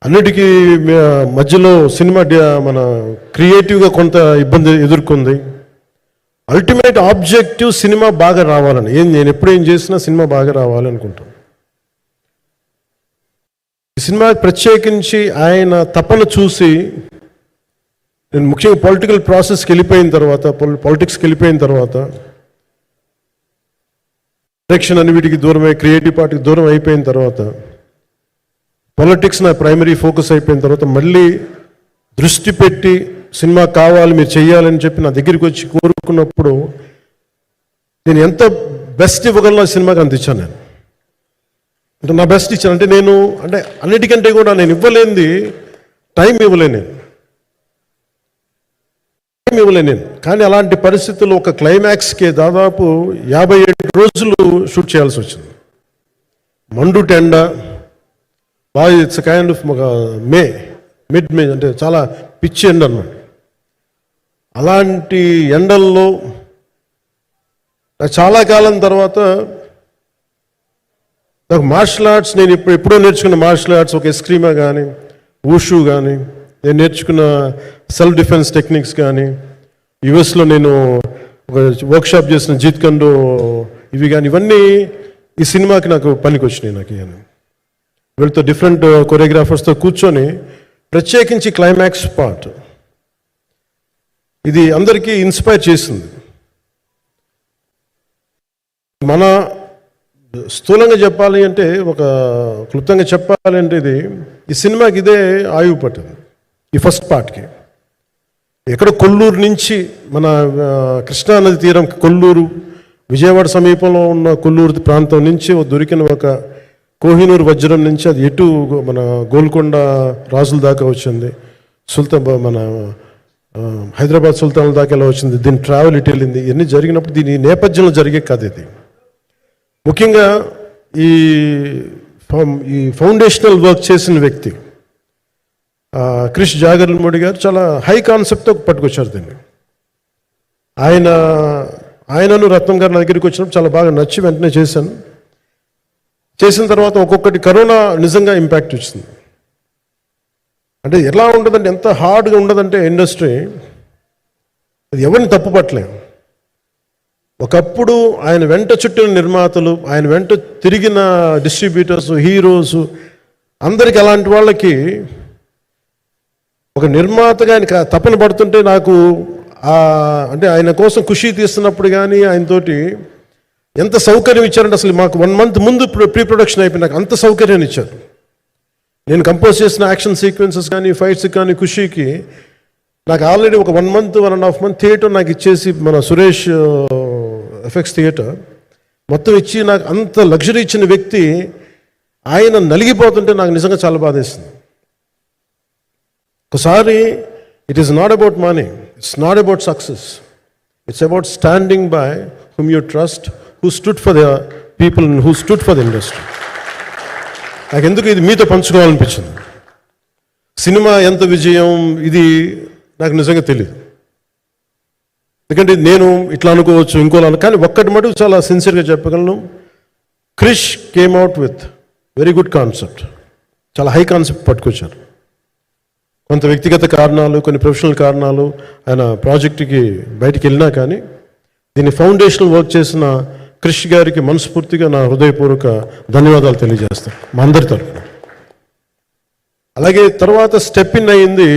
అన్నిటికీ మధ్యలో సినిమా మన క్రియేటివ్గా కొంత ఇబ్బంది ఎదుర్కొంది. అల్టిమేట్ ఆబ్జెక్టివ్ సినిమా బాగా రావాలని, నేను ఎప్పుడేం చేసినా సినిమా బాగా రావాలి అనుకుంటాను. ఈ సినిమా ప్రత్యేకించి ఆయన తపన చూసి నేను ముఖ్యంగా పొలిటికల్ ప్రాసెస్కి వెళ్ళిపోయిన తర్వాత, పాలిటిక్స్కి వెళ్ళిపోయిన తర్వాత, డైరెక్షన్ అన్ని వీటికి దూరమై క్రియేటివ్ పార్టీకి దూరం అయిపోయిన తర్వాత, పాలిటిక్స్ నా ప్రైమరీ ఫోకస్ అయిపోయిన తర్వాత మళ్ళీ దృష్టి పెట్టి సినిమా కావాలి మీరు చెయ్యాలని చెప్పి నా దగ్గరికి వచ్చి కోరుకున్నప్పుడు నేను ఎంత బెస్ట్ ఇవ్వగలను సినిమాకి అంత ఇచ్చాను. నేను అంటే నా బెస్ట్ ఇచ్చాను. అంటే నేను అంటే అన్నిటికంటే కూడా నేను ఇవ్వలేనిది టైం ఇవ్వలేను నేను. కానీ అలాంటి పరిస్థితుల్లో ఒక క్లైమాక్స్కి దాదాపు 57 రోజులు షూట్ చేయాల్సి వచ్చింది. మండు టెండ బాగా, ఇట్స్ కైండ్ ఆఫ్ మిడ్ మే అంటే చాలా పిచ్చి ఎండ అన్నమాట. అలాంటి ఎండల్లో చాలా కాలం తర్వాత నాకు మార్షల్ ఆర్ట్స్, నేను ఎప్పుడో నేర్చుకున్న మార్షల్ ఆర్ట్స్, ఒక ఎస్క్రీమా కానీ, ఊషు కానీ, నేను నేర్చుకున్న సెల్ఫ్ డిఫెన్స్ టెక్నిక్స్ కానీ, యుఎస్లో నేను ఒక వర్క్షాప్ చేసిన జీత్ కండో ఇవి కానీ, ఇవన్నీ ఈ సినిమాకి నాకు పనికి వచ్చినాయి. నాకు వీళ్ళతో డిఫరెంట్ కొరియోగ్రాఫర్స్తో కూర్చొని ప్రత్యేకించి క్లైమాక్స్ పార్ట్ ఇది అందరికీ ఇన్స్పైర్ చేసింది. మన స్థూలంగా చెప్పాలి అంటే, ఒక క్లుప్తంగా చెప్పాలి అంటే, ఈ సినిమాకి ఇదే ఆయువు పట్టింది. ఈ ఫస్ట్ పార్ట్కి ఎక్కడ కొల్లూరు నుంచి, మన కృష్ణానది తీరం కొల్లూరు, విజయవాడ సమీపంలో ఉన్న కొల్లూరు ప్రాంతం నుంచి దొరికిన ఒక కోహినూరు వజ్రం నుంచి అది ఎటు మన గోల్కొండ రాజుల దాకా వచ్చింది, మన హైదరాబాద్ సుల్తాన్ల దాకా ఎలా వచ్చింది, దీని ట్రావెల్ ఇటు వెళ్ళింది. ఇవన్నీ జరిగినప్పుడు దీని నేపథ్యంలో జరిగే కథ ఇది. ముఖ్యంగా ఈ ఫౌండేషనల్ వర్క్ చేసిన వ్యక్తి క్రిష్ జాగర్లమూడి గారు చాలా హై కాన్సెప్ట్తో పట్టుకొచ్చారు దీన్ని. ఆయనను రత్నం గారు నా దగ్గరికి వచ్చినప్పుడు చాలా బాగా నచ్చి వెంటనే చేశాను. చేసిన తర్వాత ఒక్కొక్కటి కరోనా నిజంగా ఇంపాక్ట్ వచ్చింది. అంటే ఎలా ఉండదంటే, ఎంత హార్డ్గా ఉండదంటే ఇండస్ట్రీ, అది ఎవరిని తప్పు పట్టలేం. ఒకప్పుడు ఆయన వెంట చుట్టిన నిర్మాతలు, ఆయన వెంట తిరిగిన డిస్ట్రిబ్యూటర్స్, హీరోస్, అందరికి అలాంటి వాళ్ళకి ఒక నిర్మాతగా ఆయన తపన పడుతుంటే నాకు అంటే ఆయన కోసం ఖుషి తీస్తున్నప్పుడు కానీ ఆయనతోటి ఎంత సౌకర్యం ఇచ్చారంటే, అసలు మాకు 1 month ముందు ప్రీ ప్రొడక్షన్ అయిపోయి నాకు అంత సౌకర్యాన్ని ఇచ్చారు. నేను కంపోజ్ చేసిన యాక్షన్ సీక్వెన్సెస్ కానీ, ఫైట్స్ కానీ, ఖుషీకి నాకు ఆల్రెడీ ఒక 1 month 1.5 month థియేటర్ నాకు ఇచ్చేసి, మన సురేష్ ఎఫెక్ట్స్ థియేటర్ మొత్తం ఇచ్చి నాకు అంత లగ్జరీ ఇచ్చిన వ్యక్తి ఆయన నలిగిపోతుంటే నాకు నిజంగా చాలా బాధేస్తుంది. ఒకసారి it is not about money, it's not about success, it's about standing by whom you trust, who stood for the people and who stood for the industry. నాకు ఎందుకు ఇది మీతో పంచుకోవాలనిపించింది. సినిమా ఎంత విజయం ఇది నాకు నిజంగా తెలియదు, ఎందుకంటే నేను ఇట్లా అనుకోవచ్చు, ఇంకోలా, కానీ ఒక్కటి మటుకు చాలా సిన్సియర్గా చెప్పగలను. Krish came out with very good concept, చాలా హై కాన్సెప్ట్ పట్టుకొచ్చారు. కొంత వ్యక్తిగత కారణాలు, కొన్ని ప్రొఫెషనల్ కారణాలు ఆయన ప్రాజెక్టుకి బయటికి వెళ్ళినా కానీ, దీన్ని ఫౌండేషనల్ వర్క్ చేసిన క్రిష్ గారికి మనస్ఫూర్తిగా నా హృదయపూర్వక ధన్యవాదాలు తెలియజేస్తాను మా అందరి తరఫున. అలాగే తర్వాత స్టెప్ ఇన్ అయ్యింది